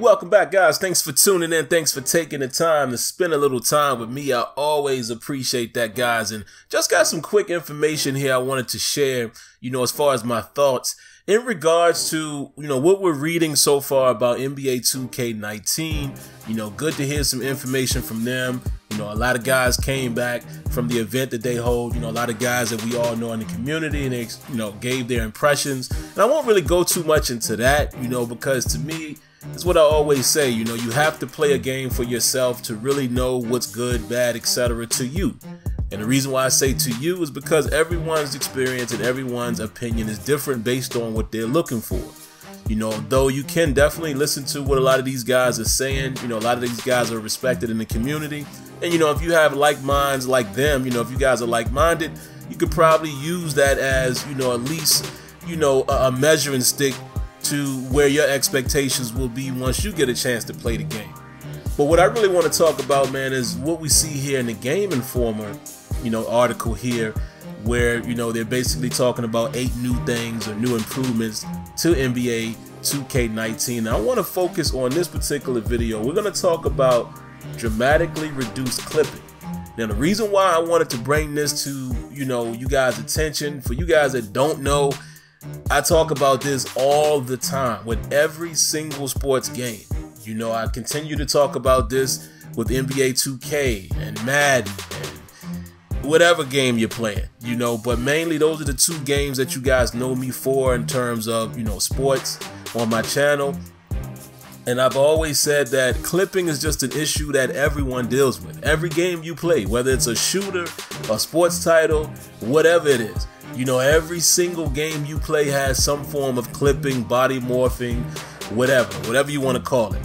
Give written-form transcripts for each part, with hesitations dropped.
Welcome back, guys. Thanks for tuning in. Thanks for taking the time to spend a little time with me. I always appreciate that, guys. And just got some quick information here I wanted to share, as far as my thoughts in regards to, what we're reading so far about NBA 2K19. Good to hear some information from them. A lot of guys came back from the event that they hold. A lot of guys that we all know in the community, and they, gave their impressions. And I won't really go too much into that, because to me, it's what I always say, you have to play a game for yourself to really know what's good, bad, etc. to you. And the reason why I say to you is because everyone's experience and everyone's opinion is different based on what they're looking for. Though you can definitely listen to what a lot of these guys are saying, a lot of these guys are respected in the community. And, if you have like minds like them, if you guys are like-minded, you could probably use that as, at least, a measuring stick to where your expectations will be once you get a chance to play the game. But what I really want to talk about, man, is what we see here in the Game Informer, article here, where, they're basically talking about 8 new things or new improvements to NBA 2K19. Now, I want to focus on this particular video. We're going to talk about dramatically reduced clipping. Now, the reason why I wanted to bring this to, you guys' attention, for you guys that don't know, I talk about this all the time with every single sports game. I continue to talk about this with NBA 2K and Madden and whatever game you're playing, but mainly those are the 2 games that you guys know me for in terms of, sports on my channel. And I've always said that clipping is just an issue that everyone deals with. Every game you play, whether it's a shooter, a sports title, whatever it is, every single game you play has some form of clipping, body morphing, whatever you want to call it.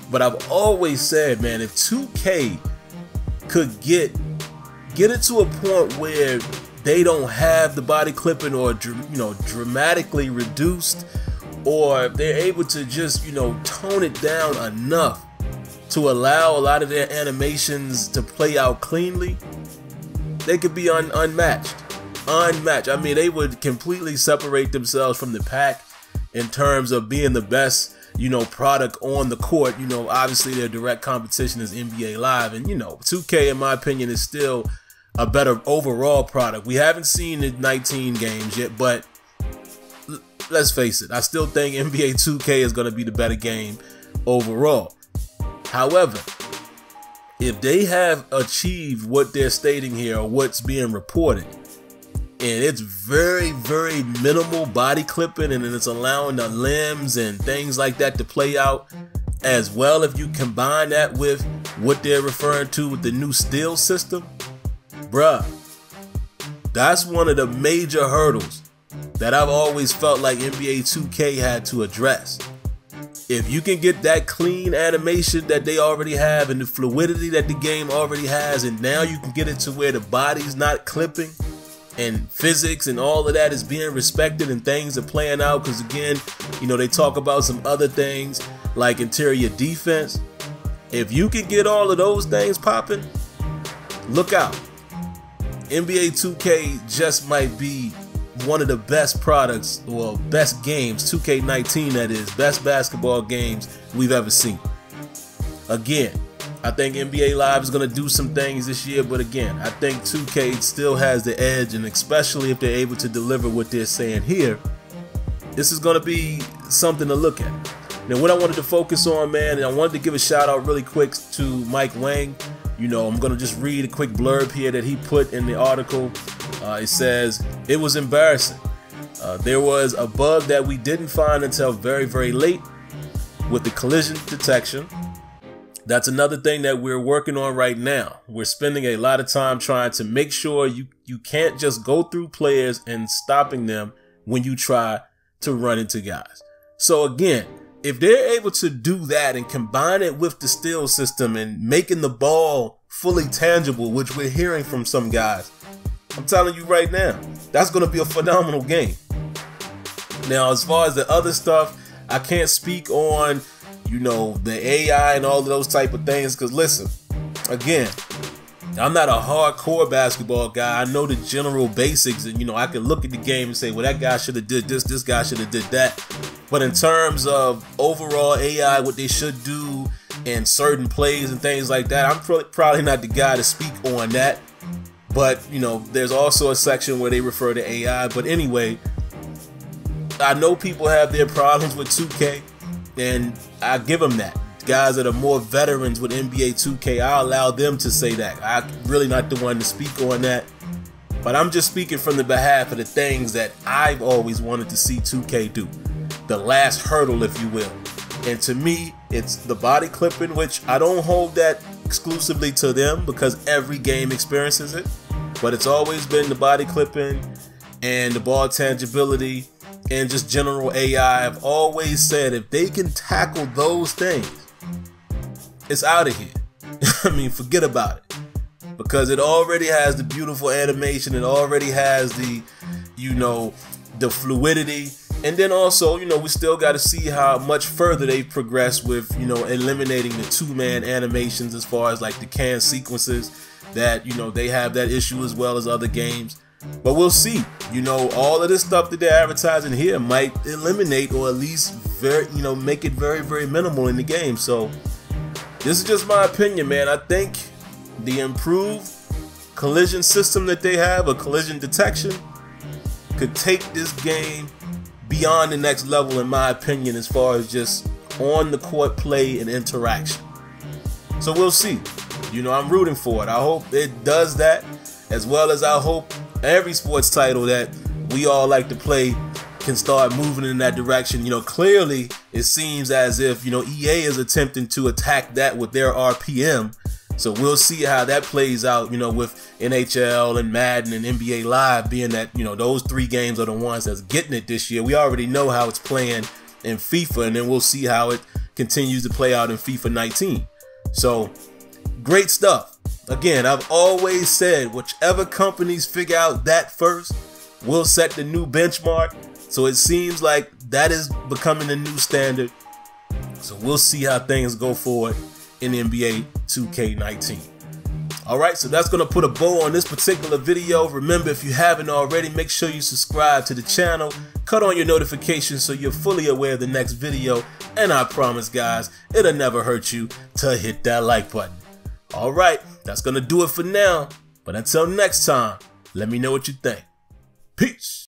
But I've always said, man, if 2K could get it to a point where they don't have the body clipping or, dramatically reduced, or they're able to just, tone it down enough to allow a lot of their animations to play out cleanly, they could be unmatched. I mean, they would completely separate themselves from the pack in terms of being the best, product on the court. Obviously their direct competition is NBA Live, and 2K, in my opinion, is still a better overall product. We haven't seen the 19 games yet, but let's face it, I still think NBA 2K is going to be the better game overall. However, if they have achieved what they're stating here, or what's being reported, and it's very, very minimal body clipping, and it's allowing the limbs and things like that to play out as well, if you combine that with what they're referring to with the new still system, bruh, that's one of the major hurdles that I've always felt like NBA 2K had to address. If you can get that clean animation that they already have and the fluidity that the game already has, and now you can get it to where the body's not clipping and physics and all of that is being respected and things are playing out, because again, they talk about some other things like interior defense. If you can get all of those things popping, look out. NBA 2K just might be one of the best products, or best games, 2K19 that is, best basketball games we've ever seen. Again, I think NBA Live is going to do some things this year, but again, I think 2K still has the edge, and especially if they're able to deliver what they're saying here, this is going to be something to look at. Now, what I wanted to focus on, man, and I wanted to give a shout out really quick to Mike Wang. I'm going to just read a quick blurb here that he put in the article. It says, "It was embarrassing. There was a bug that we didn't find until very, very late with the collision detection. That's another thing that we're working on right now. We're spending a lot of time trying to make sure you can't just go through players and stopping them when you try to run into guys." So again, if they're able to do that and combine it with the still system and making the ball fully tangible, which we're hearing from some guys, I'm telling you right now, that's going to be a phenomenal game. Now, as far as the other stuff, I can't speak on, the AI and all of those type of things, because listen, again, I'm not a hardcore basketball guy. I know the general basics, and I can look at the game and say, well, that guy should have did this guy should have did that. But in terms of overall AI, what they should do in certain plays and things like that, I'm probably not the guy to speak on that. But, you know, there's also a section where they refer to AI. But anyway, I know people have their problems with 2K, and I give them that. Guys that are more veterans with NBA 2K, I allow them to say that. I'm really not the one to speak on that. But I'm just speaking from the behalf of the things that I've always wanted to see 2K do. The last hurdle, if you will. And to me, it's the body clipping, which I don't hold that exclusively to them because every game experiences it. But it's always been the body clipping and the ball tangibility and just general AI. I've always said if they can tackle those things, it's out of here. I mean, forget about it. Because it already has the beautiful animation. It already has the, you know, the fluidity. And then also, you know, we still got to see how much further they progress with, you know, eliminating the two-man animations as far as like the can sequences that, you know, they have that issue as well as other games. But we'll see. You know, all of this stuff that they're advertising here might eliminate or at least make it very, very minimal in the game. So this is just my opinion, man. I think the improved collision system that they have, a collision detection, could take this game beyond the next level, in my opinion, as far as just on the court play and interaction. So we'll see. You know, I'm rooting for it. I hope it does that, as well as I hope every sports title that we all like to play can start moving in that direction. You know, clearly it seems as if, you know, EA is attempting to attack that with their RPM. So we'll see how that plays out, you know, with NHL and Madden and NBA Live being that, you know, those three games are the ones that's getting it this year. We already know how it's playing in FIFA, and then we'll see how it continues to play out in FIFA 19. So great stuff. Again, I've always said whichever companies figure out that first will set the new benchmark. So it seems like that is becoming the new standard. So we'll see how things go forward in NBA 2K19. Alright, so that's going to put a bow on this particular video. Remember, if you haven't already, make sure you subscribe to the channel. Cut on your notifications so you're fully aware of the next video. And I promise, guys, it'll never hurt you to hit that like button. Alright, that's going to do it for now. But until next time, let me know what you think. Peace.